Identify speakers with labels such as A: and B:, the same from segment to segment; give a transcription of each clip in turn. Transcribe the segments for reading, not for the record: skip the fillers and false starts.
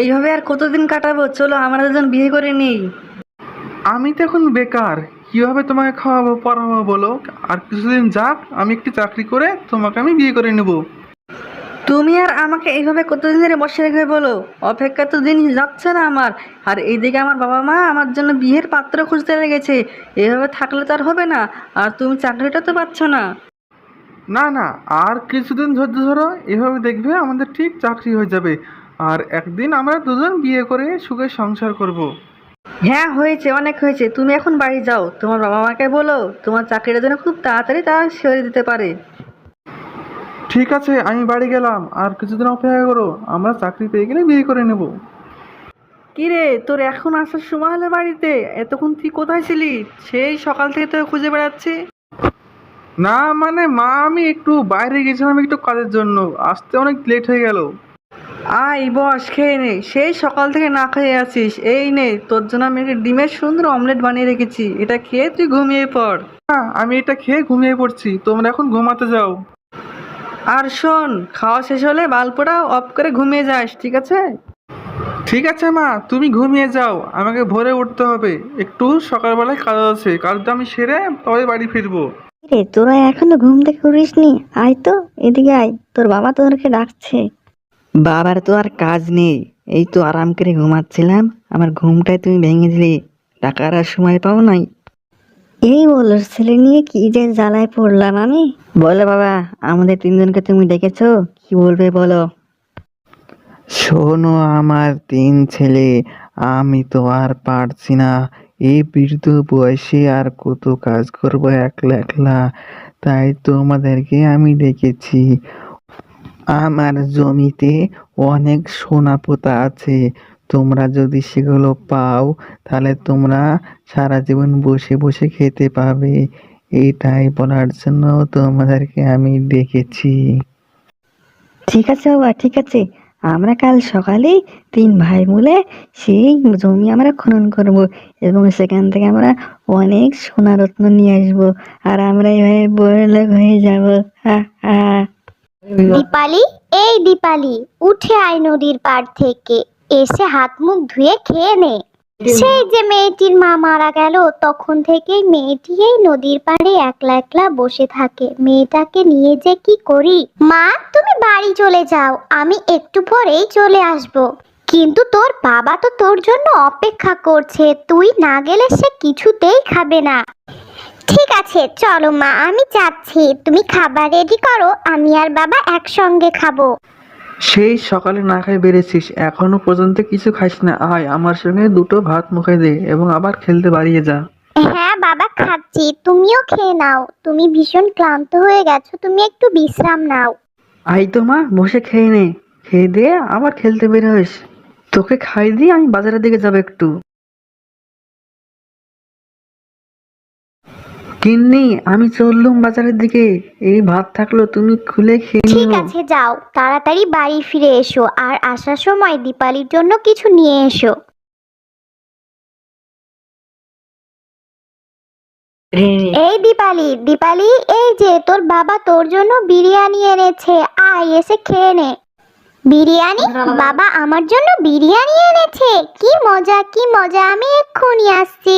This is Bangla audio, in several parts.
A: এইভাবে আর কতদিন কাটাবো? চলো আমরা দুজন বিয়ে করে নিই।
B: আমি তো এখন বেকার, কিভাবে তোমাকে খাওয়াবো পড়াবো বলো? আর কিছুদিন যাক, আমি একটি চাকরি করে তোমাকে আমি বিয়ে করে নেব।
A: তুমি আর আমাকে এইভাবে কতদিন ধরে বসে রেখে বলো? অপেক্ষা তো দিন যাচ্ছে না আমার। আর এইদিকে আমার বাবা মা আমার জন্য বিয়ের পাত্র খুঁজতে লেগেছে। এভাবে থাকলে তো আর হবে না। আর তুমি চাকরিটা তো পাচ্ছ না।
B: না না, আর কিছুদিন ধৈর্য ধরো, এভাবে দেখবে আমাদের ঠিক চাকরি হয়ে যাবে। আর একদিন আমরা দুজন বিয়ে করে সুখে সংসার করব।
A: হ্যাঁ, হয়েছে, অনেক হয়েছে। তুমি এখন বাড়ি যাও, তোমার বাবা মাকে বলো তোমার চাকরিটা যেন খুব তাড়াতাড়ি তারা ছেড়ে দিতে পারে।
B: ঠিক আছে, আমি বাড়ি গেলাম, আর কিছুদিন অপেক্ষা করো, আমরা চাকরি পেয়ে গেলে বিয়ে করে নেব।
A: কিরে, তোর এখন আসার সময় হলো বাড়িতে? এতক্ষণ তুই কোথায় ছিলি? সেই সকাল থেকে তো খুঁজে বেড়াচ্ছি।
B: না মানে মা, আমি একটু বাইরে গেছিলাম একটু কাজের জন্য, আসতে অনেক লেট হয়ে গেল।
A: আয় বস, খেয়ে নে। সেই সকাল থেকে না খেয়ে আছিস। এই নে, তোর জন্য আমি একটা ডিমের সুন্দর অমলেট বানিয়ে রেখেছি। এটা খেয়ে তুই ঘুমিয়ে পড়।
B: হ্যাঁ, আমি এটা খেয়ে ঘুমিয়ে পড়ছি, তোমরা এখন ঘুমাতে যাও।
A: আর শোন, খাওয়া শেষ হলে বাল্বটা অফ করে ঘুমিয়ে যাস, ঠিক আছে?
B: ঠিক আছে মা, তুমি ঘুমিয়ে যাও, আমাকে ভোরে উঠতে হবে, একটু সকালবেলায় কাজ আছে, কাজটা আমি সেরে তবে বাড়ি ফিরবো।
C: রে, তোরা এখনো ঘুম থেকে উঠিসনি? আয় তো, এদিকে আয়, তোর বাবা তোদেরকে ডাকছে।
A: বাবার তো আর কাজ নেই, এই তো আরাম করে ঘুমাচ্ছিলাম। আমার ঘুমটাই তুমি ভেঙে দিলে। টাকার আর সময় পাও নাই।
C: এই বলো, ছেলে নিয়ে কি যে জ্বালায় পড়লাম আমি।
A: বলো বাবা, আমাদের তিনজনকে তুমি ডেকেছো, কি বলবে বলো?
B: শোনো আমার তিন ছেলে, আমি তো আর পারছি না, এই বৃদ্ধ বয়সে আর কত কাজ করবো একলা একলা। তাই তোমাদেরকে আমি ডেকেছি। আমার জমিতে অনেক সোনা পোতা আছে, তোমরা যদি সেগুলো পাও তাহলে তোমরা সারা জীবন বসে বসে খেতে পাবে। এটাই বলার জন্য তোমাদেরকে আমি ডেকেছি।
C: ঠিক আছে বাবা, ঠিক আছে। আমরা কাল সকালেই তিন ভাই মিলে সেই জমি আমরা খনন করব, এবং সেখান থেকে আমরা অনেক সোনা রত্ন নিয়ে আসবো। আর আমরা এইভাবে বড়লোক হয়ে যাবো। হা হা।
D: দীপালি, এই দীপালি, উঠে আয় নদীর পাড় থেকে, এসে হাত মুখ ধুয়ে খেয়ে নে। সেই যে মেয়েটির মা মারা গেল, তখন থেকেই মেয়েটি এই নদীর পাড়ে একলা একলা বসে থাকে। মেয়েটাকে নিয়ে যে কি করি। মা, তুমি বাড়ি চলে যাও, আমি একটু পরেই চলে আসব। কিন্তু তোর বাবা তো তোর জন্য অপেক্ষা করছে, তুই না গেলে সে কিছুতেই খাবে না। ঠিক আছে, চলো মা, আমি যাচ্ছি। তুমি খাবার রেডি করো, আমি আর বাবা একসঙ্গে খাবো।
B: সেই সকালে না খাই বেড়েছিস, এখনো পর্যন্ত কিছু খাইস না, আয় আমার সঙ্গে দুটো ভাত মুখে দে এবং আবার খেলতে বাড়িয়ে যা।
D: হ্যাঁ বাবা, খাচ্ছি, তুমিও খেয়ে নাও। তুমি ভীষণ ক্লান্ত হয়ে গেছো, তুমি একটু বিশ্রাম নাও।
A: আই তো মা, বসে খেয়ে নে। খেয়ে দিয়ে আবার খেলতে বেরোস। তোকে খাই দিয়ে আমি বাজারের দিকে যাবো একটু। গিন্নি, আমি চললুম বাজারের দিকে। এই ভাত থাকলো, তুমি খুলে খেয়ে
D: ঠিক
A: নিও।
D: আছে, যাও, তাড়াতাড়ি বাড়ি ফিরে এসো, আর আসার সময় দীপালির জন্য কিছু নিয়ে এসো। এই দীপালি, দীপালি, এই যে তোর বাবা তোর জন্য বিরিয়ানি এনেছে, আয় এসে খেয়ে নে। বিরিয়ানি? বাবা আমার জন্য বিরিয়ানি এনেছে? কি মজা, কি মজা, আমি এক্ষুনি আসছি।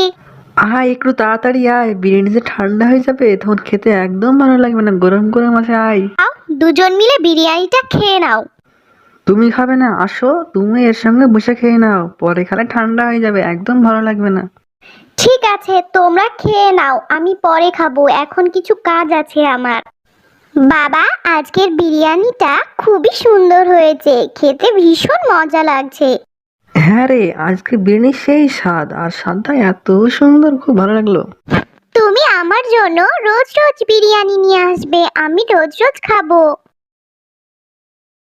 A: আয়, একটু তাড়াতাড়ি আয়, বিরিয়ানি যে ঠান্ডা হয়ে যাবে তখন খেতে একদম ভালো লাগবে না। গরম গরম আছে, আয়।
D: আও, দুজন মিলে বিরিয়ানিটা খেয়ে নাও।
A: তুমি খাবে না? আসো, তুমি এর সঙ্গে বসে খেয়ে নাও, পরে খেলে ঠান্ডা হয়ে যাবে, একদম ভালো লাগবে না।
D: ঠিক আছে, তোমরা খেয়ে নাও, আমি পরে খাবো, এখন কিছু কাজ আছে আমার। বাবা, আজকের বিরিয়ানিটা খুবই সুন্দর হয়েছে, খেতে ভীষণ মজা লাগছে।
A: হ্যাঁ রে, আজকে বিরিয়ানি সেই স্বাদ, আর স্বাদটা এত সুন্দর, খুব ভালো লাগলো।
D: তুমি আমার জন্য রোজ রোজ বিরিয়ানি নিয়ে আসবে, আমি রোজ রোজ খাবো।